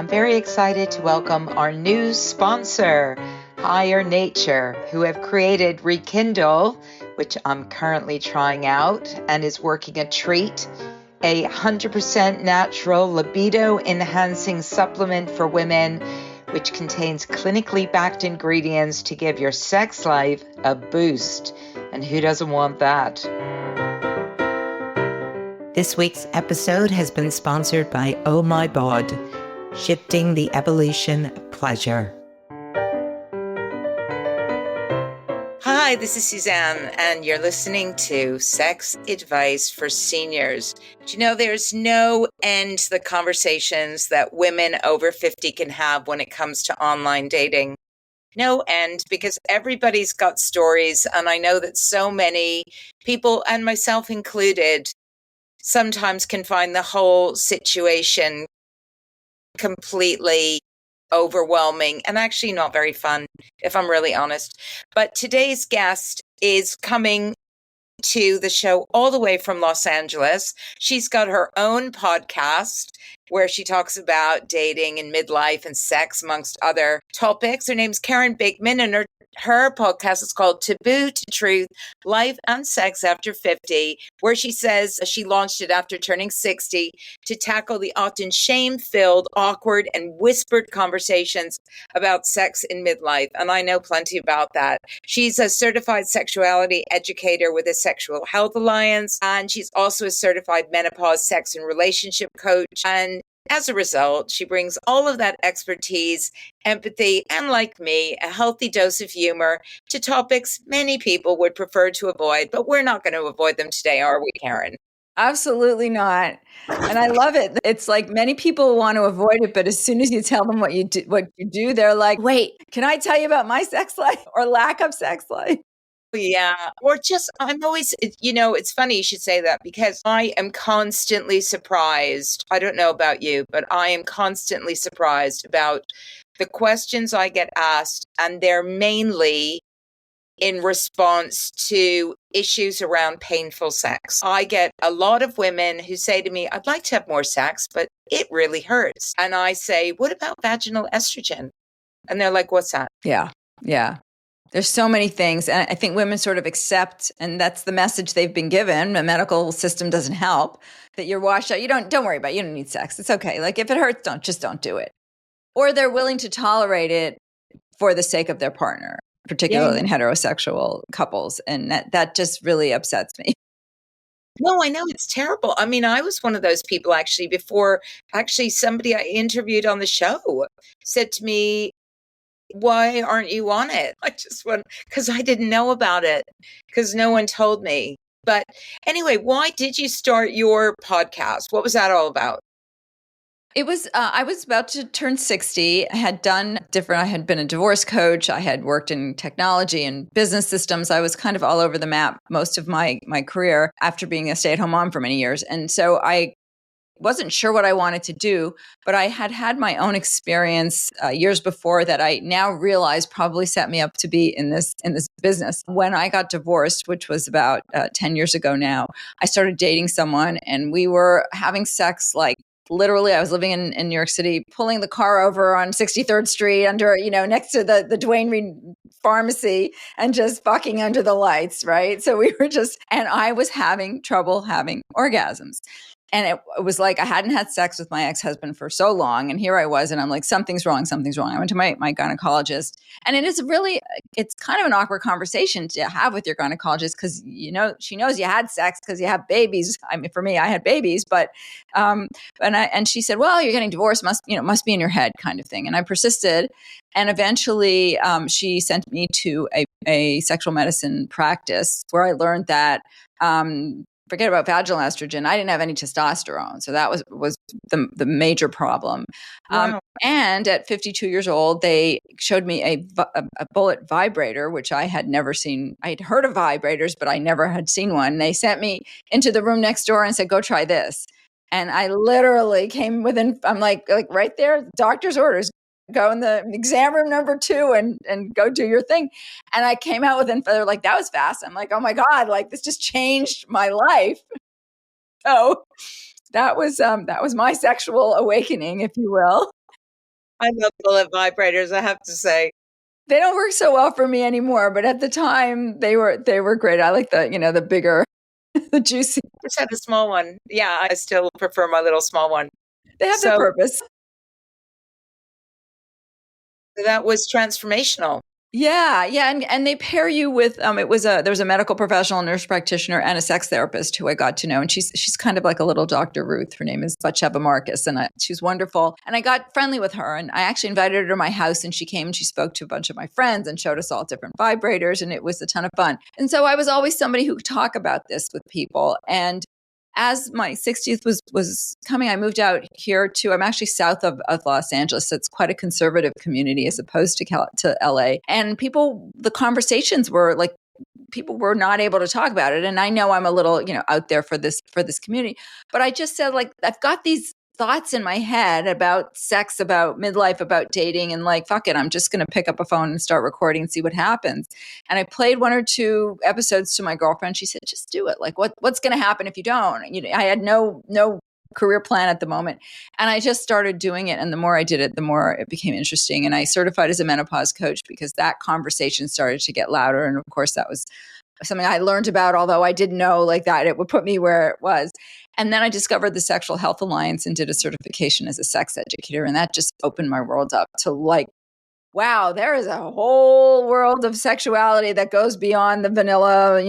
I'm very excited to welcome our new sponsor, Higher Nature, who have created Rekindle, which I'm currently trying out and is working a treat, a 100% natural libido-enhancing supplement for women, which contains clinically backed ingredients to give your sex life a boost. And who doesn't want that? This week's episode has been sponsored by Oh My Bod, shifting the evolution of pleasure. Hi, this is Suzanne, and you're listening to Sex Advice for Seniors. Do you know there's no end to the conversations that women over 50 can have when it comes to online dating? No end, because everybody's got stories, and I know that so many people, and myself included, sometimes can find the whole situation completely overwhelming and actually not very fun, if I'm really honest. But today's guest is coming to the show all the way from Los Angeles. She's got her own podcast where she talks about dating and midlife and sex, amongst other topics. Her name's Karen Bigman, and her podcast is called Taboo to Truth, Life and Sex After 50, where she says she launched it after turning 60 to tackle the often shame-filled, awkward, and whispered conversations about sex in midlife. And I know plenty about that. She's a certified sexuality educator with a Sexual Health Alliance, and she's also a certified menopause, sex, and relationship coach. And as a result, she brings all of that expertise, empathy, and like me, a healthy dose of humor to topics many people would prefer to avoid, but we're not going to avoid them today, are we, Karen? Absolutely not. And I love it. It's like many people want to avoid it, but as soon as you tell them what you do, they're like, wait, can I tell you about my sex life or lack of sex life? Yeah. Or just, I'm always, it's funny you should say that, because I am constantly surprised. I don't know about you, but I am constantly surprised about the questions I get asked, and they're mainly in response to issues around painful sex. I get a lot of women who say to me, I'd like to have more sex, but it really hurts. And I say, what about vaginal estrogen? And they're like, what's that? Yeah. There's so many things. And I think women sort of accept, and that's the message they've been given. The medical system doesn't help, that you're washed out. Don't worry about it. You don't need sex. It's okay. Like if it hurts, don't do it. Or they're willing to tolerate it for the sake of their partner, particularly in heterosexual couples. And that just really upsets me. No, I know, it's terrible. I mean, I was one of those people actually somebody I interviewed on the show said to me, why aren't you on it? I just went, because I didn't know about it, because no one told me. But anyway, why did you start your podcast? What was that all about? It was, I was about to turn 60. I had been a divorce coach. I had worked in technology and business systems. I was kind of all over the map most of my career after being a stay-at-home mom for many years. And so I wasn't sure what I wanted to do, but I had my own experience years before that I now realize probably set me up to be in this business. When I got divorced, which was about 10 years ago now, I started dating someone, and we were having sex like literally. I was living in New York City, pulling the car over on 63rd Street under, next to the Duane Reade pharmacy, and just fucking under the lights, right? So we were and I was having trouble having orgasms. And it was like I hadn't had sex with my ex-husband for so long. And here I was, and I'm like, something's wrong. I went to my gynecologist. And it's kind of an awkward conversation to have with your gynecologist, because, she knows you had sex because you have babies. I mean, for me, I had babies. But, and she said, well, you're getting divorced, must be in your head, kind of thing. And I persisted. And eventually she sent me to a sexual medicine practice where I learned that, forget about vaginal estrogen, I didn't have any testosterone. So that was the major problem. Wow. And at 52 years old, they showed me a bullet vibrator, which I had never seen. I had heard of vibrators, but I never had seen one. They sent me into the room next door and said, go try this. And I literally came within, I'm like right there, doctor's orders, go in the exam room number 2 and go do your thing. And I came out with, they're like, that was fast. I'm like, oh my God, like this just changed my life. So that was my sexual awakening, if you will. I love bullet vibrators, I have to say. They don't work so well for me anymore, but at the time they were great. I like the bigger, the juicy. I just had a small one. Yeah, I still prefer my little small one. They have their So purpose. that was transformational. Yeah, yeah, and they pair you with there was a medical professional, nurse practitioner, and a sex therapist who I got to know, and she's kind of like a little Dr. Ruth. Her name is Batsheva Marcus, and she's wonderful. And I got friendly with her, and I actually invited her to my house, and she came and she spoke to a bunch of my friends and showed us all different vibrators, and it was a ton of fun. And so I was always somebody who could talk about this with people. And as my 60th was coming, I moved out here I'm actually south of Los Angeles. So it's quite a conservative community as opposed to LA. And the conversations were like, people were not able to talk about it. And I know I'm a little, out there for this community, but I just said, like, I've got these thoughts in my head about sex, about midlife, about dating, and like, fuck it, I'm just going to pick up a phone and start recording and see what happens. And I played 1 or 2 episodes to my girlfriend. She said, just do it. Like, what's going to happen if you don't? I had no career plan at the moment. And I just started doing it. And the more I did it, the more it became interesting. And I certified as a menopause coach because that conversation started to get louder. And of course, that was something I learned about, although I didn't know like that it would put me where it was. And then I discovered the Sexual Health Alliance and did a certification as a sex educator. And that just opened my world up to like, wow, there is a whole world of sexuality that goes beyond the vanilla,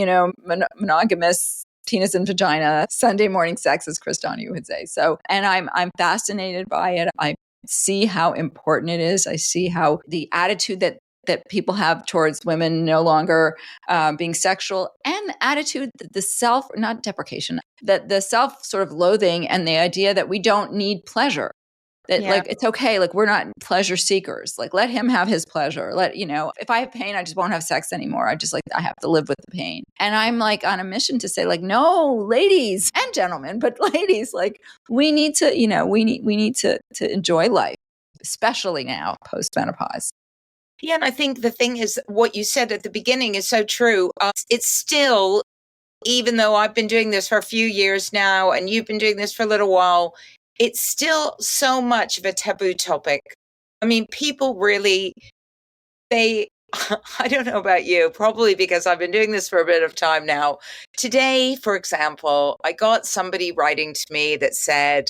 monogamous penis and vagina, Sunday morning sex, as Chris Donahue would say. So, and I'm fascinated by it. I see how important it is. I see how the attitude that people have towards women no longer being sexual, and the attitude, the self, not deprecation, that the self sort of loathing and the idea that we don't need pleasure. That like, it's okay. Like, we're not pleasure seekers. Like, let him have his pleasure. If I have pain, I just won't have sex anymore. I have to live with the pain. And I'm like on a mission to say, like, no, ladies and gentlemen, but ladies, like, we need to, we need to enjoy life, especially now post menopause. Yeah, and I think the thing is, what you said at the beginning is so true. It's still, even though I've been doing this for a few years now, and you've been doing this for a little while, it's still so much of a taboo topic. I mean, people really, I don't know about you, probably because I've been doing this for a bit of time now. Today, for example, I got somebody writing to me that said,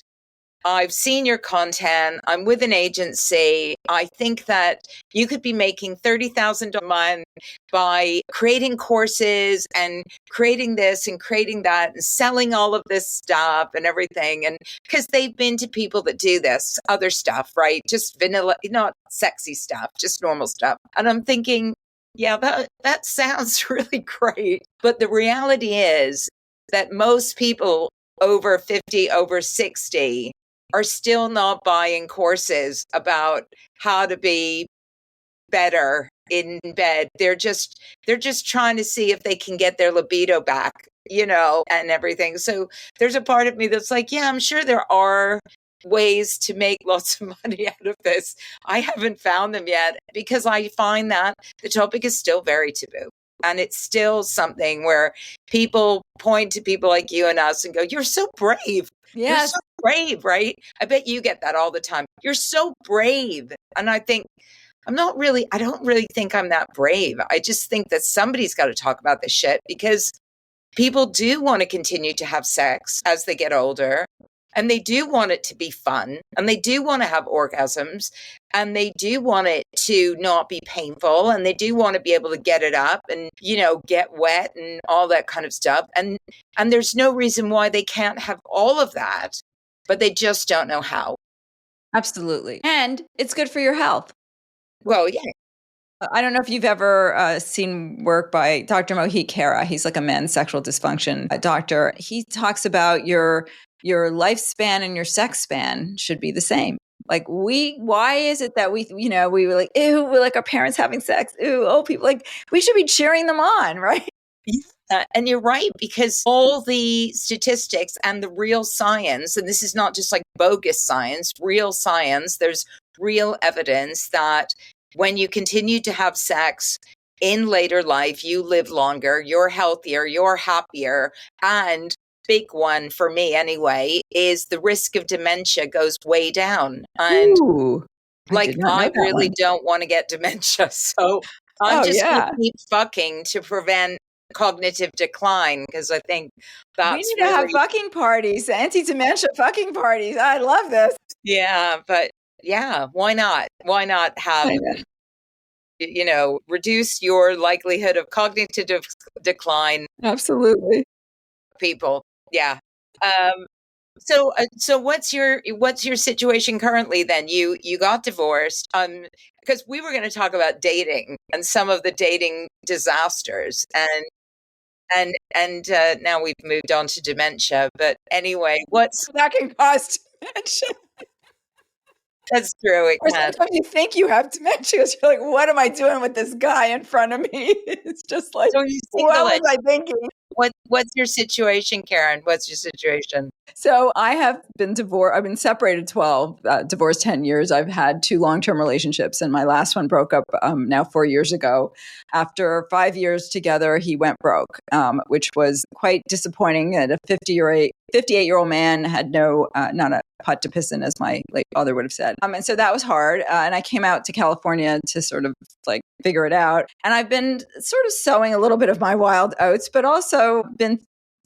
I've seen your content. I'm with an agency. I think that you could be making $30,000 a month by creating courses and creating this and creating that and selling all of this stuff and everything. And because they've been to people that do this other stuff, right? Just vanilla, not sexy stuff, just normal stuff. And I'm thinking, yeah, that sounds really great. But the reality is that most people over 50, over 60, are still not buying courses about how to be better in bed. They're just trying to see if they can get their libido back, and everything. So there's a part of me that's like, yeah, I'm sure there are ways to make lots of money out of this. I haven't found them yet because I find that the topic is still very taboo. And it's still something where people point to people like you and us and go, you're so brave. Yes. You're so brave, right? I bet you get that all the time. You're so brave. And I think, I don't really think I'm that brave. I just think that somebody's got to talk about this shit because people do want to continue to have sex as they get older. And they do want it to be fun, and they do want to have orgasms, and they do want it to not be painful, and they do want to be able to get it up and, get wet and all that kind of stuff. And there's no reason why they can't have all of that, but they just don't know how. Absolutely. And it's good for your health. Well, yeah. I don't know if you've ever seen work by Dr. Mohit Khera. He's like a men's sexual dysfunction doctor. He talks about your lifespan and your sex span should be the same. Like why is it that we were like, ew, we're like our parents having sex. Ew, oh, people, like, we should be cheering them on, right? Yeah, and you're right, because all the statistics and the real science, and this is not just like bogus science, real science, there's real evidence that when you continue to have sex in later life, you live longer, you're healthier, you're happier, and big one for me anyway is the risk of dementia goes way down. And Ooh. I did not know I that really one. don't want to get dementia. So I'm Oh, just going yeah. to keep fucking to prevent cognitive decline because I think We that's need to have really, fucking parties, anti-dementia fucking parties. I love this. yeah, but yeah, why not? Why not have, I know. reduce your likelihood of cognitive decline, Absolutely. people? Yeah. Um, so what's your situation currently then? You got divorced. Because we were going to talk about dating and some of the dating disasters, and now we've moved on to dementia. But anyway, That can cause dementia. that's true. It Or can. sometimes you think you have dementia. You're like, what am I doing with this guy in front of me? It's just like, So you what single? was I thinking? What's your situation, Karen? What's your situation? So I have been divorced. I've been separated 12, divorced 10 years. I've had 2 long-term relationships, and my last one broke up now 4 years ago. After 5 years together, he went broke, which was quite disappointing. That a 58-year-old man had not a pot to piss in, as my late father would have said. And so that was hard. And I came out to California to sort of like figure it out. And I've been sort of sowing a little bit of my wild oats, but also been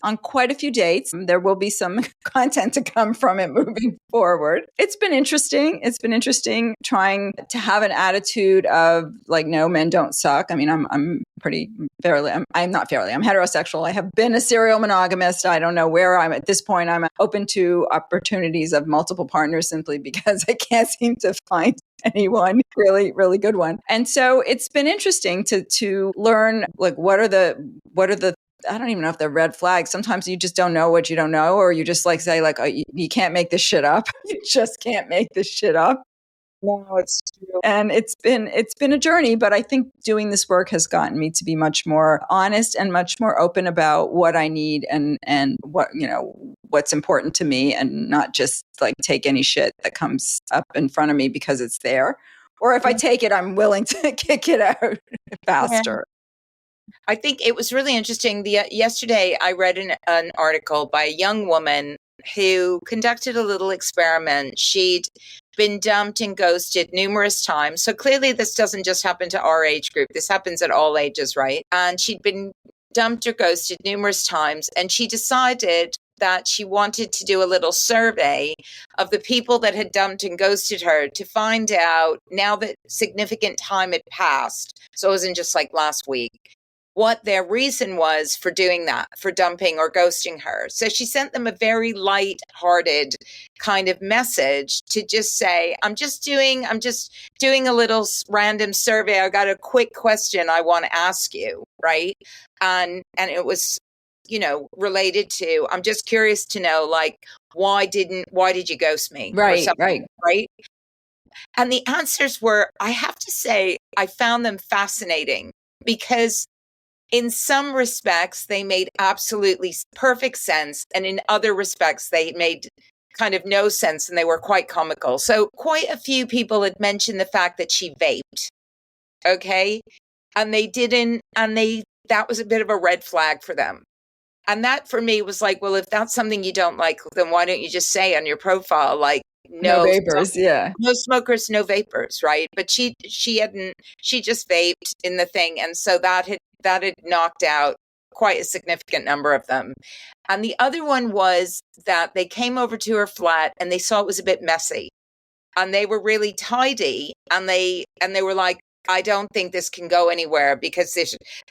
on quite a few dates. There will be some content to come from it moving forward. It's been interesting. It's been interesting trying to have an attitude of like, no, men don't suck. I mean, I'm I'm not fairly, I'm heterosexual. I have been a serial monogamist. I don't know where I'm at this point. I'm open to opportunities of multiple partners simply because I can't seem to find anyone really, really good one. And so it's been interesting to learn like what are the I don't even know if they're red flags. Sometimes you just don't know what you don't know, or you just like say like, oh, you can't make this shit up. You just can't make this shit up. No, it's true. And it's been a journey, but I think doing this work has gotten me to be much more honest and much more open about what I need and what, what's important to me, and not just like take any shit that comes up in front of me because it's there. Or if I take it, I'm willing to kick it out Yeah. faster. I think it was really interesting. Yesterday, I read an article by a young woman who conducted a little experiment. She'd been dumped and ghosted numerous times. So clearly, this doesn't just happen to our age group. This happens at all ages, right? And she'd been dumped or ghosted numerous times. And she decided that she wanted to do a little survey of the people that had dumped and ghosted her to find out, now that significant time had passed. So it wasn't just like last week, what their reason was for doing that, for dumping or ghosting her. So she sent them a very light-hearted kind of message to just say, I'm just doing a little random survey. I got a quick question I want to ask you, right? And it was, related to, I'm just curious to know, like, why did you ghost me? Or Right, something, right? And the answers were, I have to say, I found them fascinating because in some respects, they made absolutely perfect sense. And in other respects, they made kind of no sense and they were quite comical. So quite a few people had mentioned the fact that she vaped. Okay. And they didn't, and that was a bit of a red flag for them. And that for me was like, well, if that's something you don't like, then why don't you just say on your profile, like, No no, vapors, yeah. no smokers, no vapors, right? But she just vaped in the thing. And so that had knocked out quite a significant number of them. And the other one was that they came over to her flat and they saw it was a bit messy. And they were really tidy, and they were like, I don't think this can go anywhere because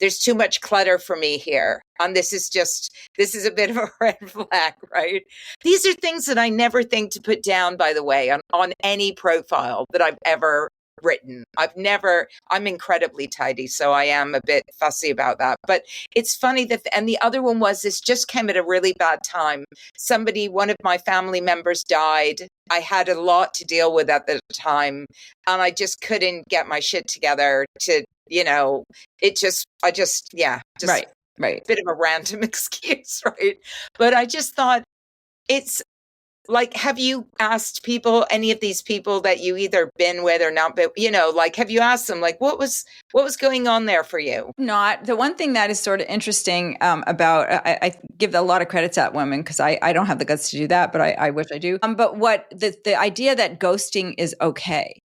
there's too much clutter for me here. And this is a bit of a red flag, right? These are things that I never think to put down, by the way, on any profile that I've ever written. I'm incredibly tidy, so I am a bit fussy about that. But it's funny that, and the other one was, this just came at a really bad time. One of my family members died. I had a lot to deal with at the time, and I just couldn't get my shit together to, Right. a bit of a random excuse, right? But I just thought, it's like, have you asked any of these people that you either been with or not, but like, have you asked them, like, what was going on there for you? Not the one thing that is sort of interesting about I give a lot of credit to that woman because I don't have the guts to do that, but I wish I do. But what the idea that ghosting is okay.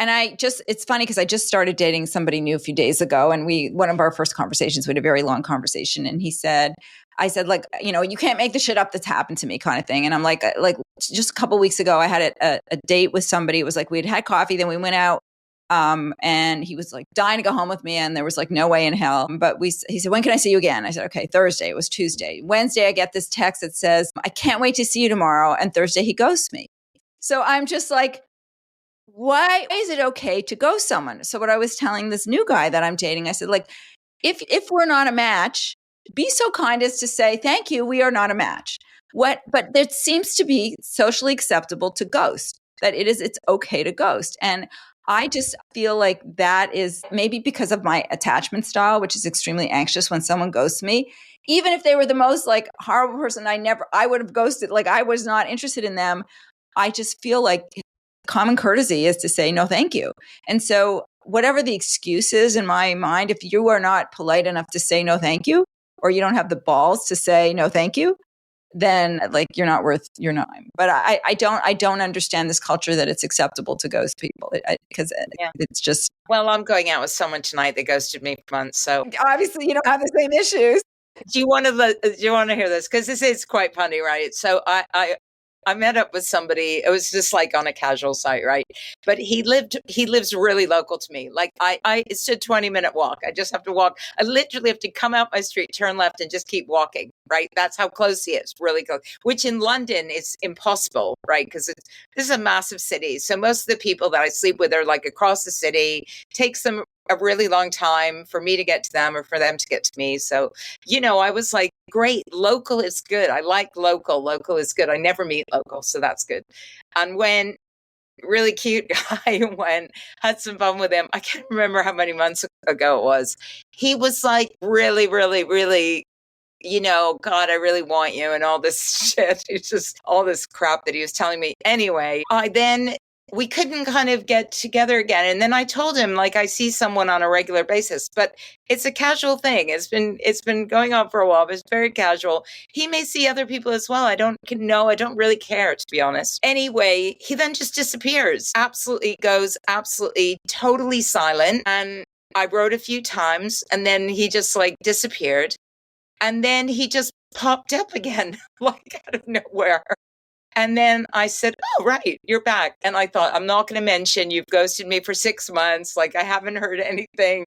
And it's funny because I just started dating somebody new a few days ago, and one of our first conversations, we had a very long conversation, and I said, like, you can't make the shit up that's happened to me, kind of thing. And I'm like just a couple weeks ago, I had a date with somebody. It was like we'd had coffee, then we went out, and he was like dying to go home with me, and there was like no way in hell. But he said, when can I see you again? I said, okay, Thursday. It was Tuesday. Wednesday, I get this text that says, I can't wait to see you tomorrow. And Thursday, he ghosts me. So I'm just like, why is it okay to ghost someone? So what I was telling this new guy that I'm dating, I said, like, if we're not a match, be so kind as to say, thank you, we are not a match. But there seems to be socially acceptable to ghost, that it's okay to ghost. And I just feel like that is maybe because of my attachment style, which is extremely anxious when someone ghosts me. Even if they were the most like horrible person, I would have ghosted, like I was not interested in them. I just feel like common courtesy is to say no thank you. And so whatever the excuse is in my mind, if you are not polite enough to say no thank you, or you don't have the balls to say no thank you, then like you're not worth your time. But I don't understand this culture that it's acceptable to ghost people, because it's just, well, I'm going out with someone tonight that ghosted me for months, so obviously you don't have the same issues. do you want to hear this? Because this is quite funny, right? So I met up with somebody. It was just like on a casual site, right? But he lives really local to me. Like it's a 20-minute walk. I just have to walk. I literally have to come out my street, turn left, and just keep walking, right? That's how close he is, really close. Which in London is impossible, right? Because this is a massive city. So most of the people that I sleep with are like across the city. Takes them a really long time for me to get to them or for them to get to me. So, I was like, great, local is good. I like local. Local is good. I never meet local, so that's good. And when really cute guy had some fun with him. I can't remember how many months ago it was. He was like really, really, really, God, I really want you and all this shit. It's just all this crap that he was telling me. Anyway, we couldn't kind of get together again. And then I told him, like, I see someone on a regular basis, but it's a casual thing. It's been going on for a while, but it's very casual. He may see other people as well. I don't know. I don't really care, to be honest. Anyway, he then just disappears, goes absolutely totally silent. And I wrote a few times and then he just like disappeared. And then he just popped up again, like out of nowhere. And then I said, oh, right, you're back. And I thought, I'm not going to mention you've ghosted me for 6 months. Like, I haven't heard anything.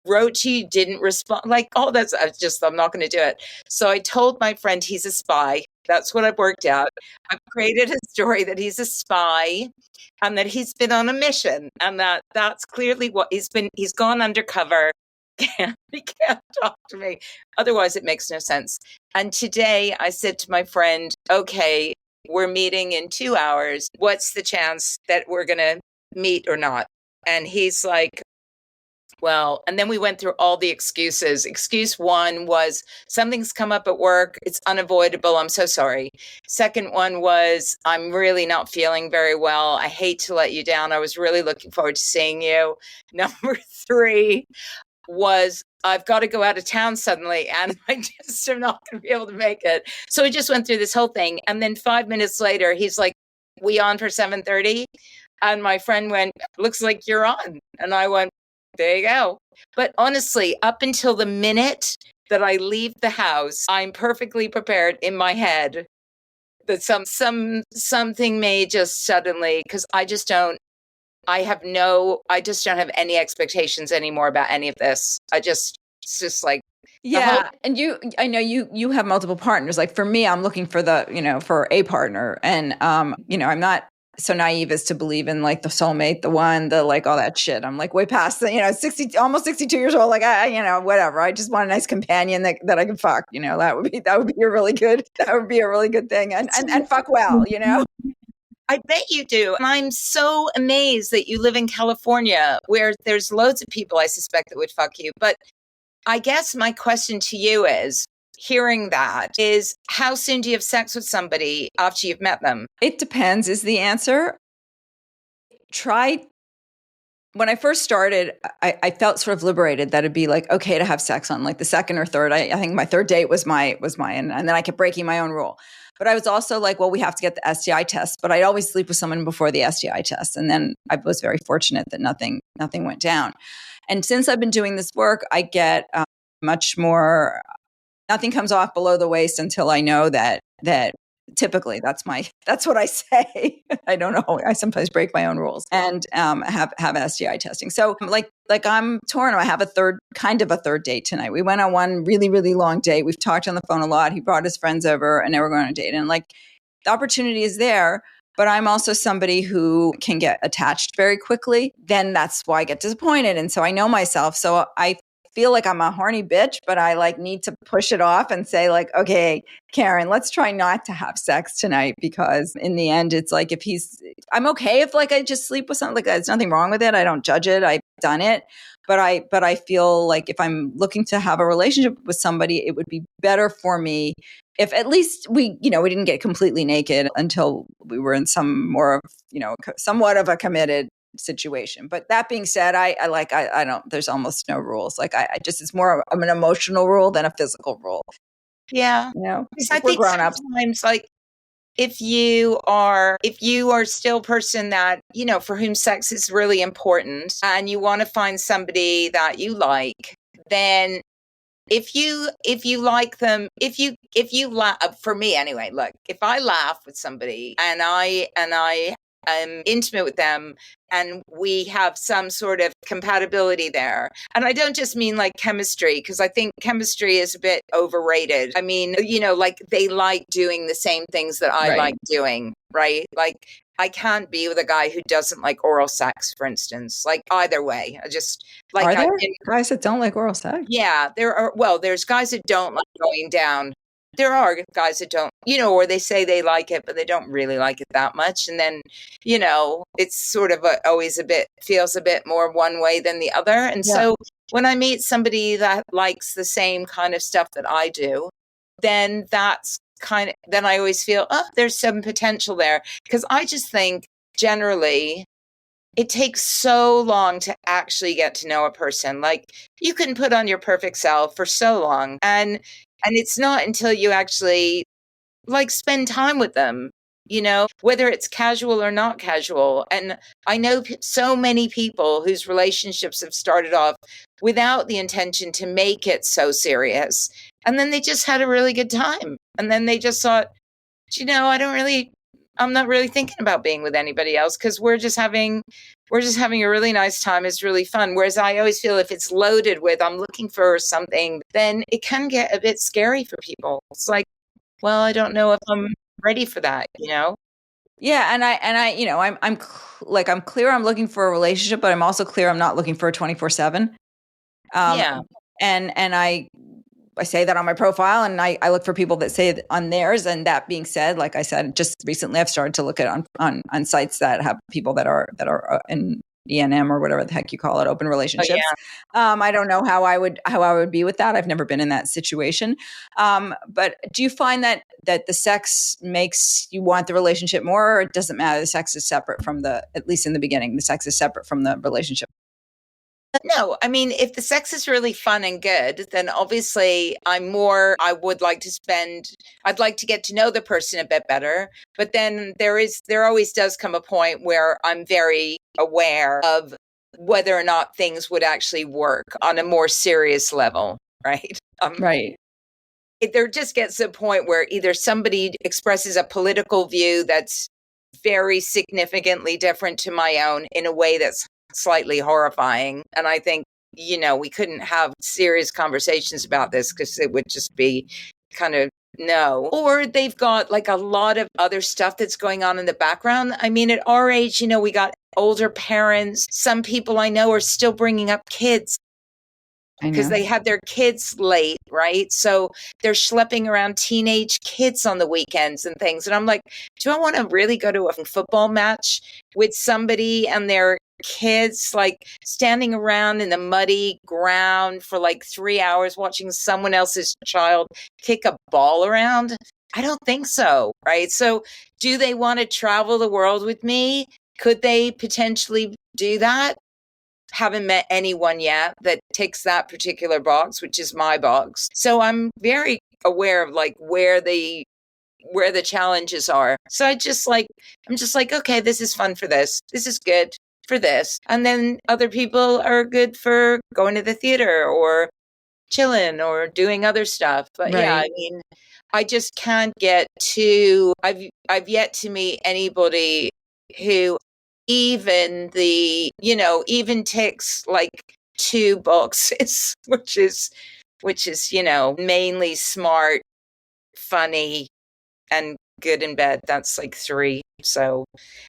Wrote to you, didn't respond. Like, all that's I'm not going to do it. So I told my friend he's a spy. That's what I've worked out. I've created a story that he's a spy and that he's been on a mission. And that's clearly what he's gone undercover. He can't talk to me. Otherwise, it makes no sense. And today I said to my friend, okay, we're meeting in 2 hours. What's the chance that we're going to meet or not? And he's like, well, and then we went through all the excuses. Excuse one was something's come up at work. It's unavoidable. I'm so sorry. Second one was I'm really not feeling very well. I hate to let you down. I was really looking forward to seeing you. Number 3 was I've got to go out of town suddenly and I just am not going to be able to make it. So we just went through this whole thing. And then 5 minutes later, he's like, we on for 7:30? And my friend went, looks like you're on. And I went, there you go. But honestly, up until the minute that I leave the house, I'm perfectly prepared in my head that something may just suddenly, because I just don't have any expectations anymore about any of this. It's just like, yeah. And I know you have multiple partners. Like for me, I'm looking for for a partner. And, I'm not so naive as to believe in like the soulmate, the one, the like all that shit. I'm like way past the, 60, almost 62 years old. Like whatever. I just want a nice companion that I can fuck, that would be a really good thing. And fuck well, I bet you do. And I'm so amazed that you live in California where there's loads of people I suspect that would fuck you. But I guess my question to you is, hearing that, is how soon do you have sex with somebody after you've met them? It depends is the answer. Try when I first started, I felt sort of liberated that it'd be like okay to have sex on like the second or third. I think my third date was my and then I kept breaking my own rule. But I was also like, well, we have to get the STI test. But I'd always sleep with someone before the STI test, and then I was very fortunate that nothing went down. And since I've been doing this work, I get much more. Nothing comes off below the waist until I know that typically that's what I say. I don't know. I sometimes break my own rules and have STI testing. So like I'm torn. I have a third date tonight. We went on one really, really long date. We've talked on the phone a lot. He brought his friends over and now we're going on a date. And like the opportunity is there, but I'm also somebody who can get attached very quickly. Then that's why I get disappointed. And so I know myself. So I feel like I'm a horny bitch, but I like need to push it off and say like, okay, Karen, let's try not to have sex tonight, because in the end, it's like I'm okay if like I just sleep with something, like there's nothing wrong with it. I don't judge it. I've done it. But I feel like if I'm looking to have a relationship with somebody, it would be better for me if at least we didn't get completely naked until we were in some more of, somewhat of a committed situation. But that being said, I don't, there's almost no rules. Like I just, it's more of an emotional rule than a physical rule. Yeah. Because I think sometimes like if you are still a person that, for whom sex is really important and you want to find somebody that you like, then if you like them, if you laugh, for me anyway, look, if I laugh with somebody and I am intimate with them and we have some sort of compatibility there, and I don't just mean like chemistry, because I think chemistry is a bit overrated. I mean, like they like doing the same things that I like doing, right? Like I can't be with a guy who doesn't like oral sex, for instance. Like either way, I just like. Are there guys that don't like oral sex? Yeah, there are. Well, there's guys that don't like going down. There are guys that don't, or they say they like it, but they don't really like it that much. And then, it's sort of always feels a bit more one way than the other. And so when I meet somebody that likes the same kind of stuff that I do, then then I always feel, oh, there's some potential there. Because I just think generally, it takes so long to actually get to know a person. Like you can put on your perfect self for so long, and it's not until you actually like spend time with them, whether it's casual or not casual. And I know so many people whose relationships have started off without the intention to make it so serious, and then they just had a really good time, and then they just thought, I'm not really thinking about being with anybody else, because we're just having a really nice time. It's really fun. Whereas I always feel if it's loaded with, I'm looking for something, then it can get a bit scary for people. It's like, well, I don't know if I'm ready for that, Yeah. And I'm clear I'm looking for a relationship, but I'm also clear I'm not looking for a 24/7. Yeah. And I say that on my profile, and I look for people that say it on theirs. And that being said, like I said, just recently I've started to look at on sites that have people that are in ENM or whatever the heck you call it, open relationships. Oh, yeah. I don't know how I would be with that. I've never been in that situation. But do you find that the sex makes you want the relationship more, or it doesn't matter? The sex is separate from at least in the beginning, the sex is separate from the relationship. No, I mean, if the sex is really fun and good, then obviously I'd like to get to know the person a bit better. But then there always does come a point where I'm very aware of whether or not things would actually work on a more serious level, right? Right. There just gets to a point where either somebody expresses a political view that's very significantly different to my own in a way that's slightly horrifying. And I think, we couldn't have serious conversations about this because it would just be kind of no. Or they've got like a lot of other stuff that's going on in the background. I mean, at our age, we got older parents. Some people I know are still bringing up kids because they had their kids late, right? So they're schlepping around teenage kids on the weekends and things. And I'm like, do I want to really go to a football match with somebody and their kids like standing around in the muddy ground for like 3 hours watching someone else's child kick a ball around? I don't think so, right? So do they want to travel the world with me? Could they potentially do that? haven't met anyone yet that ticks that particular box, which is my box. So I'm very aware of like where the challenges are. So I'm just like, okay, this is fun for this. This is good for this. And then other people are good for going to the theater or chilling or doing other stuff. But yeah, Right. I mean, I just can't get to, I've yet to meet anybody who even even ticks like two boxes, which is, mainly smart, funny, and good in bed. That's like three. So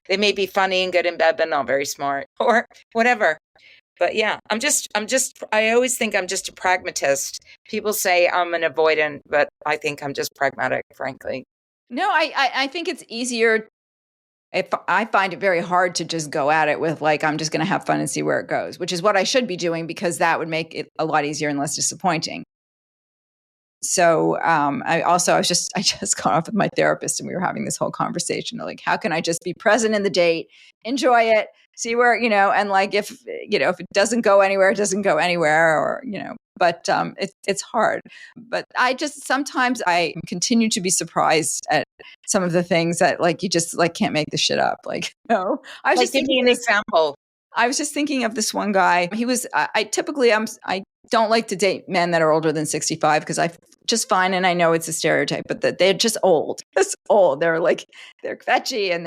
they may be funny and good in bed, but not very smart or whatever. But yeah, I always think I'm just a pragmatist. People say I'm an avoidant, but I think I'm just pragmatic, frankly. No, I think it's easier. If I find it very hard to just go at it with like, I'm just going to have fun and see where it goes, which is what I should be doing because that would make it a lot easier and less disappointing. So I just got off with my therapist and we were having this whole conversation like, how can I just be present in the date, enjoy it, see where, and like if it doesn't go anywhere, it doesn't go anywhere, or but it's hard. But sometimes I continue to be surprised at some of the things that like you just like can't make the shit up. Like I was Like, just give me an example. I was just thinking of this one guy. He was, I typically, I don't like to date men that are older than 65 because I just find, and I know it's a stereotype, but that they're just old. Just old. They're fetchy and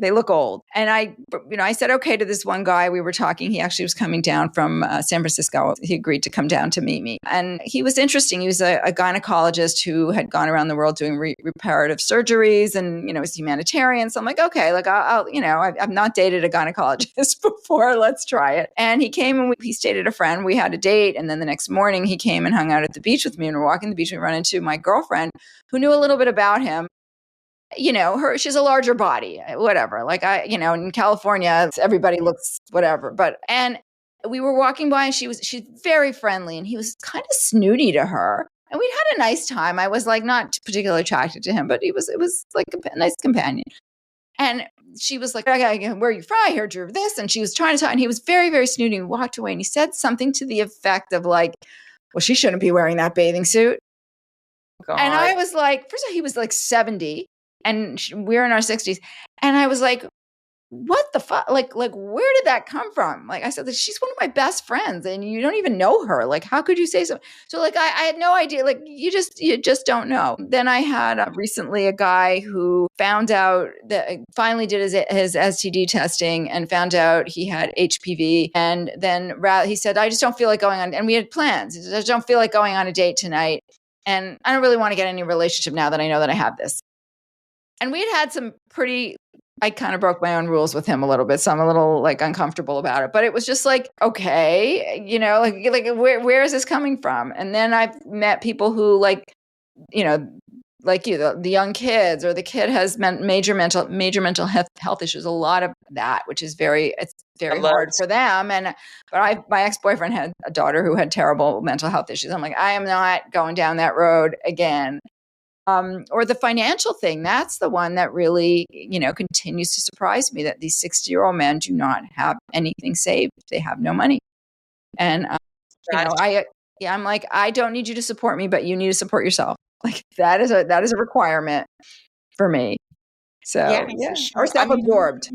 they look old. And I said okay to this one guy. We were talking. He actually was coming down from San Francisco. He agreed to come down to meet me. And he was interesting. He was a gynecologist who had gone around the world doing reparative surgeries and, was humanitarian. So I'm like, okay, like I've not dated a gynecologist before. Let's try it. And he came and he stayed at a friend. We had a date. And then the next morning he came and hung out at the beach with me and we're walking the beach. We run into my girlfriend who knew a little bit about him. She's a larger body, whatever. Like in California, everybody looks whatever. And we were walking by and she's very friendly and he was kind of snooty to her. And we'd had a nice time. I was like not particularly attracted to him, but it was like a nice companion. And she was like, where are you from? I heard you're this. And she was trying to talk. And he was very, very snooty. We walked away and he said something to the effect of like, well, she shouldn't be wearing that bathing suit. God. And I was like, first of all, he was like 70 and we're in our 60s. And I was like, what the fuck? Like, where did that come from? Like I said, she's one of my best friends and you don't even know her. Like, how could you say so? So like, I had no idea. Like you just don't know. Then I had recently a guy who found out that finally did his STD testing and found out he had HPV. And then he said, I just don't feel like going on. And we had plans. He said, I just don't feel like going on a date tonight. And I don't really want to get any relationship now that I know that I have this. And we had some I kind of broke my own rules with him a little bit. So I'm a little like uncomfortable about it, but it was just like, okay, like where is this coming from? And then I've met people who like you, the young kids or the kid has major mental health issues. A lot of that, which is very hard for them. But my ex-boyfriend had a daughter who had terrible mental health issues. I'm like, I am not going down that road again. Or the financial thing, that's the one that really, continues to surprise me that these 60-year-old men do not have anything saved. They have no money. And, I'm like, I don't need you to support me, but you need to support yourself. Like that is a requirement for me. So yeah. Sure. Or self-absorbed.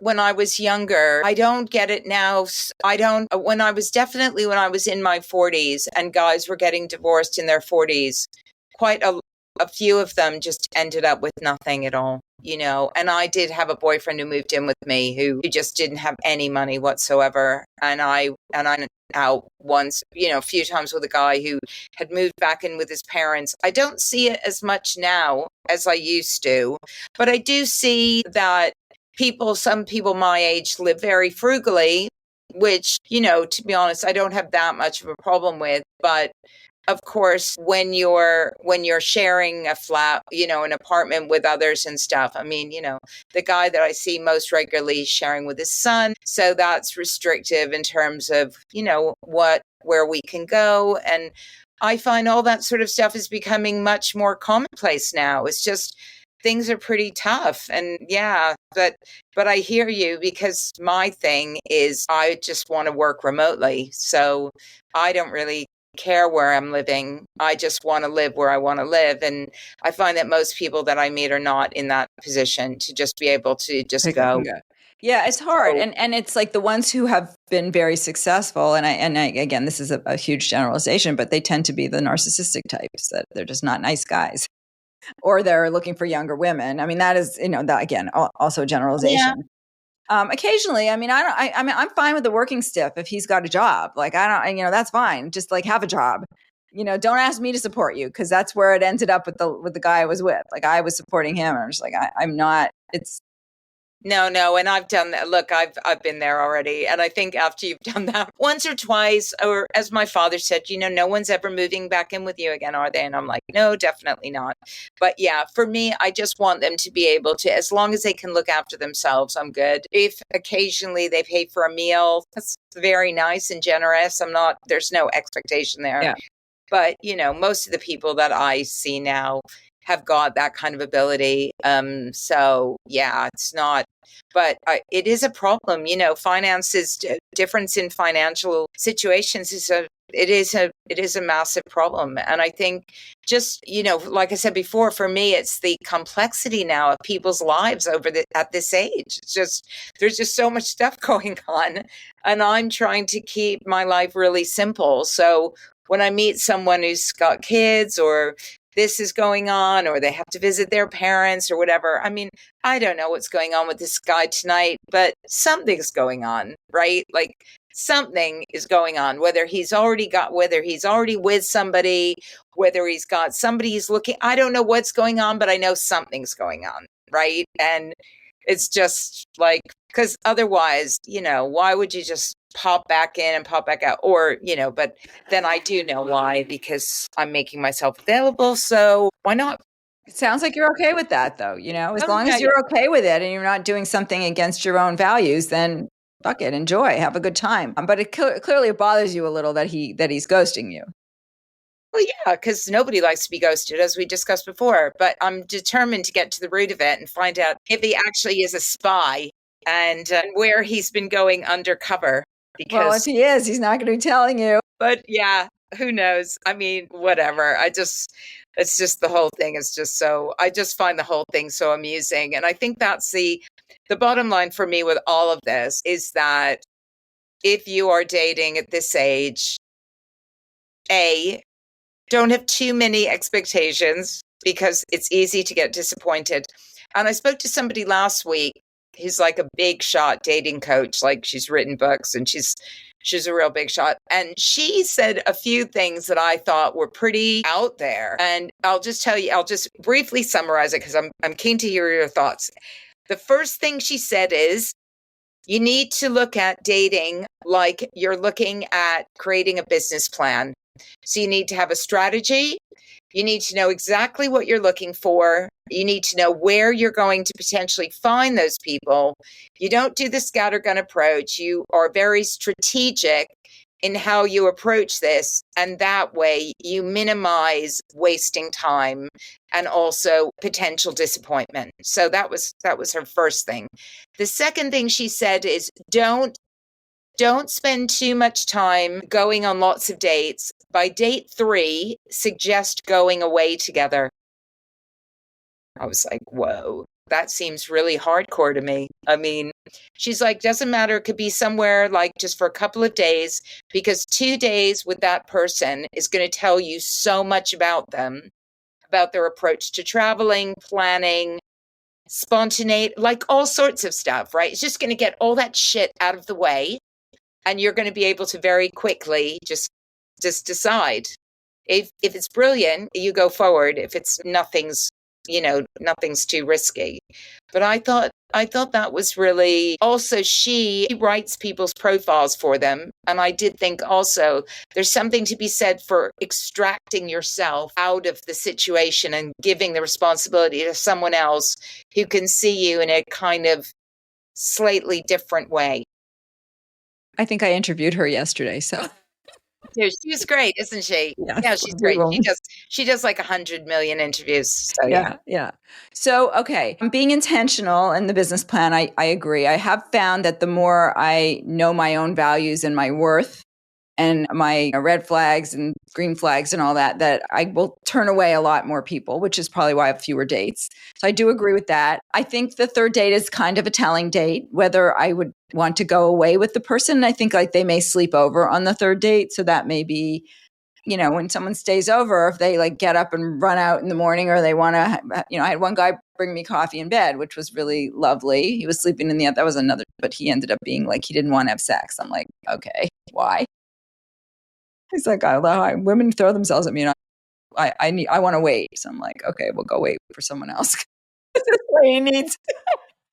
When I was younger, I don't get it now. When I was in my 40s and guys were getting divorced in their 40s, quite a few of them just ended up with nothing at all, and I did have a boyfriend who moved in with me who just didn't have any money whatsoever. And I out once, a few times with a guy who had moved back in with his parents. I don't see it as much now as I used to, but I do see that some people my age live very frugally, which, to be honest, I don't have that much of a problem with. But of course, when you're sharing a flat, an apartment with others and stuff, I mean, the guy that I see most regularly is sharing with his son. So that's restrictive in terms of, where we can go. And I find all that sort of stuff is becoming much more commonplace now. It's just, things are pretty tough. And yeah, but I hear you, because my thing is I just want to work remotely. So I don't really care where I'm living. I just want to live where I want to live. And I find that most people that I meet are not in that position to just be able to just Pick up go. and go. Yeah, it's hard. So, And it's like the ones who have been very successful, and I again, this is a huge generalization, but they tend to be the narcissistic types, that they're just not nice guys, or they're looking for younger women. I mean, that is, that again, also a yeah. generalization. Occasionally, I mean, I mean, I'm fine with the working stiff if he's got a job. Like, that's fine. Just like have a job. Don't ask me to support you, because that's where it ended up with the guy I was with. Like, I was supporting him, and I'm just like, I'm not. It's No, and I've done that. Look, I've been there already, and I think after you've done that once or twice, or as my father said, no one's ever moving back in with you again, are they? And I'm like, no, definitely not. But yeah, for me, I just want them to be able to, as long as they can look after themselves, I'm good. If occasionally they pay for a meal, that's very nice and generous. There's no expectation there. yeah. But most of the people that I see now have got that kind of ability. So yeah, it's not, but it is a problem. Finances, difference in financial situations it is a massive problem. And I think just, like I said before, for me, it's the complexity now of people's lives at this age. There's just so much stuff going on, and I'm trying to keep my life really simple. So when I meet someone who's got kids, or this is going on, or they have to visit their parents or whatever, I mean, I don't know what's going on with this guy tonight, but something's going on, right? Like, something is going on, whether he's already with somebody, whether he's got somebody he's looking, I don't know what's going on, but I know something's going on, right? And it's just like, because otherwise, why would you just pop back in and pop back out? Or, but then I do know why, because I'm making myself available. So why not? It sounds like you're okay with that, though. As Oh, long yeah, as you're okay with it and you're not doing something against your own values, then fuck it, enjoy, have a good time. But it clearly bothers you a little that he's ghosting you. Well, yeah, because nobody likes to be ghosted, as we discussed before. But I'm determined to get to the root of it and find out if he actually is a spy, and where he's been going undercover. Well, if he is, he's not going to be telling you. But yeah, who knows? I mean, whatever. It's just the whole thing is just so, I just find the whole thing so amusing. And I think that's the bottom line for me with all of this, is that if you are dating at this age, don't have too many expectations, because it's easy to get disappointed. And I spoke to somebody last week who's like a big shot dating coach. Like, she's written books, and she's a real big shot. And she said a few things that I thought were pretty out there. And I'll just tell you, I'll just briefly summarize it, because I'm keen to hear your thoughts. The first thing she said is, you need to look at dating like you're looking at creating a business plan. So you need to have a strategy. You need to know exactly what you're looking for. You need to know where you're going to potentially find those people. You don't do the scattergun approach. You are very strategic in how you approach this. And that way you minimize wasting time and also potential disappointment. So that was her first thing. The second thing she said is, don't spend too much time going on lots of dates. By date 3, suggest going away together. I was like, whoa, that seems really hardcore to me. I mean, she's like, doesn't matter. It could be somewhere like just for a couple of days, because 2 days with that person is going to tell you so much about them, about their approach to traveling, planning, spontaneity, like all sorts of stuff, right? It's just going to get all that shit out of the way. And you're going to be able to very quickly just decide. If it's brilliant, you go forward. If it's nothing's too risky. But I thought that was really, also she writes people's profiles for them. And I did think also there's something to be said for extracting yourself out of the situation and giving the responsibility to someone else who can see you in a kind of slightly different way. I think I interviewed her yesterday, so too. She's great, isn't she? Yes, Yeah, she's great. Google. She does like 100 million interviews. So yeah. Yeah. So, okay, being intentional in the business plan, I agree. I have found that the more I know my own values and my worth and my red flags and green flags and all that, that I will turn away a lot more people, which is probably why I have fewer dates. So I do agree with that. I think the third date is kind of a telling date, whether I would want to go away with the person. I think like they may sleep over on the third date. So that may be, when someone stays over, if they like get up and run out in the morning, or they want to, I had one guy bring me coffee in bed, which was really lovely. He was sleeping in that was another, but he ended up being like, he didn't want to have sex. I'm like, okay, why? He's like, women throw themselves at me, and I want to wait. So I'm like, okay, we'll go wait for someone else. This way he needs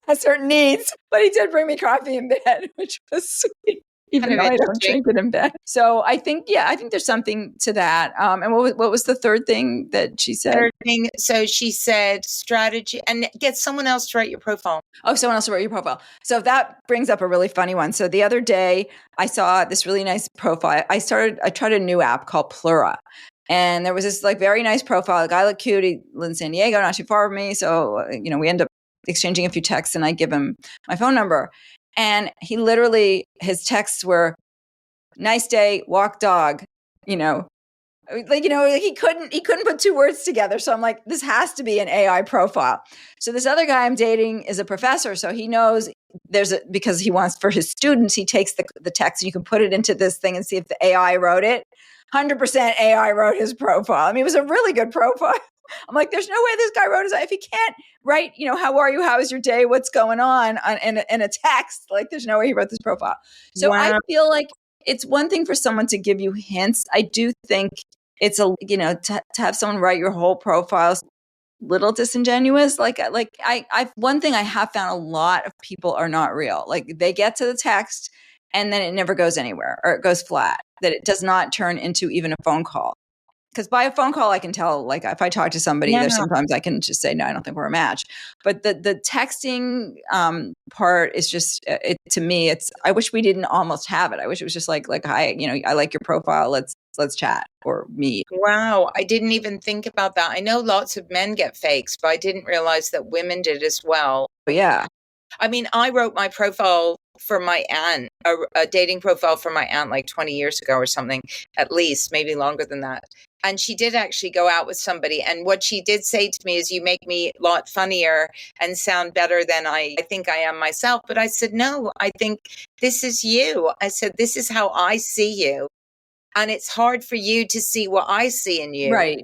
has certain needs, but he did bring me coffee in bed, which was sweet. Even though I don't drink it in bed. So I think there's something to that. And what was the third thing that she said? Third thing, so she said strategy, and get someone else to write your profile. Oh, someone else to write your profile. So that brings up a really funny one. So the other day I saw this really nice profile. I tried a new app called Plura. And there was this like very nice profile. The guy looked cute. He lived in San Diego, not too far from me. So, we end up exchanging a few texts, and I give him my phone number. And he literally, his texts were, nice day, walk dog, he couldn't put two words together. So I'm like, this has to be an AI profile. So this other guy I'm dating is a professor. So he knows because he wants for his students, he takes the text and you can put it into this thing and see if the AI wrote it. 100% AI wrote his profile. I mean, it was a really good profile. I'm like, there's no way this guy wrote his, if he can't write, how are you? How is your day? What's going on in a text? Like, there's no way he wrote this profile. So wow. I feel like it's one thing for someone to give you hints. I do think it's to have someone write your whole profile is a little disingenuous. One thing I have found, a lot of people are not real. Like, they get to the text and then it never goes anywhere, or it goes flat, that it does not turn into even a phone call. Because by a phone call, I can tell, like, if I talk to somebody, there's sometimes I can just say, no, I don't think we're a match. But the texting part is just, to me, I wish we didn't almost have it. I wish it was just like, hi, I like your profile. Let's chat or meet. Wow. I didn't even think about that. I know lots of men get fakes, but I didn't realize that women did as well. Yeah. I mean, I wrote my profile for my aunt, a dating profile for my aunt like 20 years ago or something, at least, maybe longer than that. And she did actually go out with somebody. And what she did say to me is, you make me a lot funnier and sound better than I think I am myself. But I said, no, I think this is you. I said, this is how I see you. And it's hard for you to see what I see in you. Right.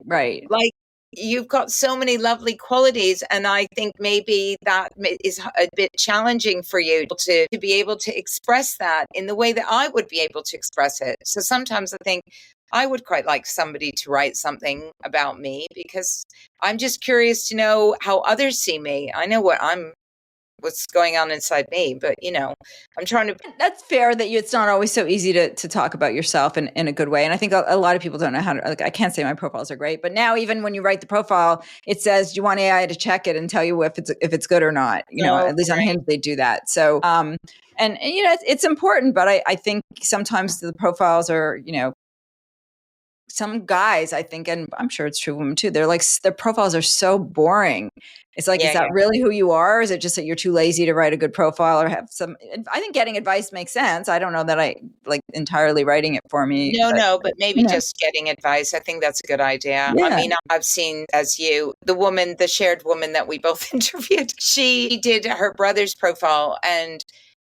Like, you've got so many lovely qualities. And I think maybe that is a bit challenging for you to be able to express that in the way that I would be able to express it. So sometimes I think I would quite like somebody to write something about me, because I'm just curious to know how others see me. I know what's going on inside me, but I'm trying to. That's fair that it's not always so easy to talk about yourself in a good way. And I think a lot of people don't know how to, I can't say my profiles are great, but now even when you write the profile, it says, do you want AI to check it and tell you if it's good or not? At least on Hinge, they do that. So, and it's important, but I think sometimes the profiles are, some guys, I think, and I'm sure it's true of women too, they're like, their profiles are so boring. It's like, is that really who you are? Or is it just that you're too lazy to write a good profile or have some, I think getting advice makes sense. I don't know that I like entirely writing it for me. But maybe just getting advice. I think that's a good idea. Yeah. I mean, I've seen, as you, the shared woman that we both interviewed, she did her brother's profile, and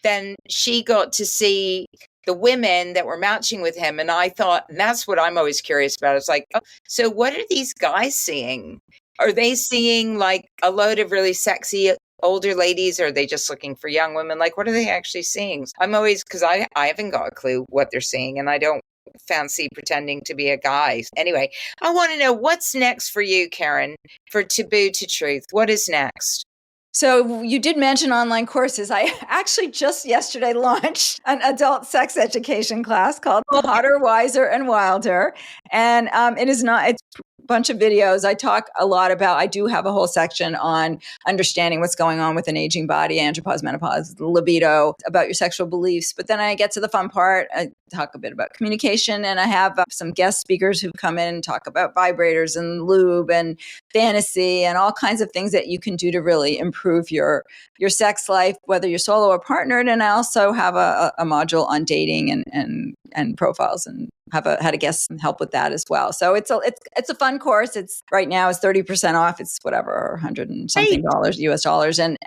then she got to see the women that were matching with him. And I thought, and that's what I'm always curious about. It's like, so what are these guys seeing? Are they seeing like a load of really sexy older ladies? Or are they just looking for young women? Like, what are they actually seeing? I'm always, because I haven't got a clue what they're seeing, and I don't fancy pretending to be a guy. Anyway, I want to know, what's next for you, Karen, for Taboo to Truth? What is next? So you did mention online courses. I actually just yesterday launched an adult sex education class called Hotter, Wiser, and Wilder. And it's a bunch of videos. I talk a lot about, I do have a whole section on understanding what's going on with an aging body, andropause, menopause, libido, about your sexual beliefs. But then I get to the fun part. talk a bit about communication. And I have some guest speakers who come in and talk about vibrators and lube and fantasy and all kinds of things that you can do to really improve your sex life, whether you're solo or partnered. And I also have a module on dating and profiles, and had a guest help with that as well. So it's a fun course. It's right now it's 30% off. It's whatever, $100 and something US dollars. And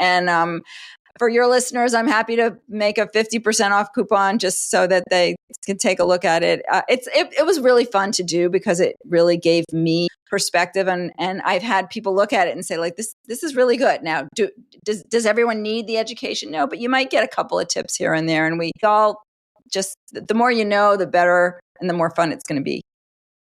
for your listeners, I'm happy to make a 50% off coupon just so that they can take a look at it. It was really fun to do because it really gave me perspective, and I've had people look at it and say, like, this is really good. Now, does everyone need the education? No, but you might get a couple of tips here and there, and we all just, the more you know, the better and the more fun it's going to be.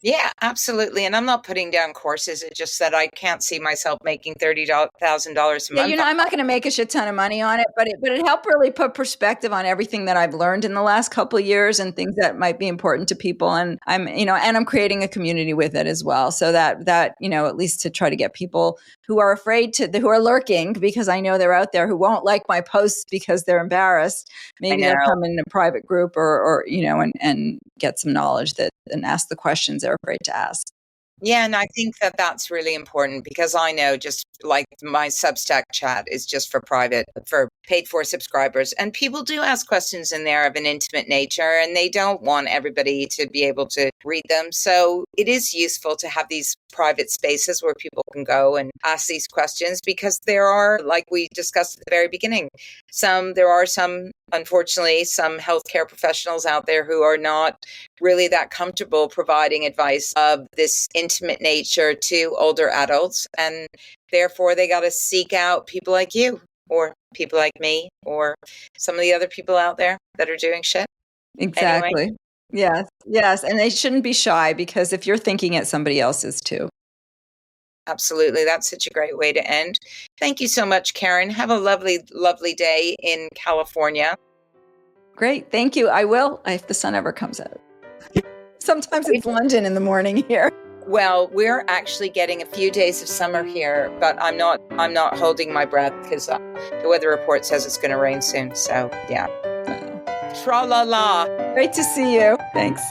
Yeah, absolutely. And I'm not putting down courses. It's just that I can't see myself making $30,000 a month. I'm not going to make a shit ton of money on it, but it helped really put perspective on everything that I've learned in the last couple of years and things that might be important to people. And I'm creating a community with it as well. So that, at least to try to get people who are afraid who are lurking, because I know they're out there who won't like my posts because they're embarrassed. Maybe they'll come in a private group or and get some knowledge and ask the questions they're afraid to ask. Yeah, and I think that that's really important because I know, just like my Substack chat is just for paid for subscribers. And people do ask questions in there of an intimate nature, and they don't want everybody to be able to read them. So it is useful to have these private spaces where people can go and ask these questions, because there are, like we discussed at the very beginning, unfortunately, some healthcare professionals out there who are not really that comfortable providing advice of this intimate nature to older adults. And therefore, they got to seek out people like you or people like me or some of the other people out there that are doing shit. Exactly. Anyway. Yes. And they shouldn't be shy, because if you're thinking it, somebody else is too. Absolutely. That's such a great way to end. Thank you so much, Karen. Have a lovely, lovely day in California. Great. Thank you. I will, if the sun ever comes out. Sometimes it's London in the morning here. Well, we're actually getting a few days of summer here, but I'm not holding my breath because the weather report says it's going to rain soon. So, yeah. Tra-la-la. Great to see you. Thanks.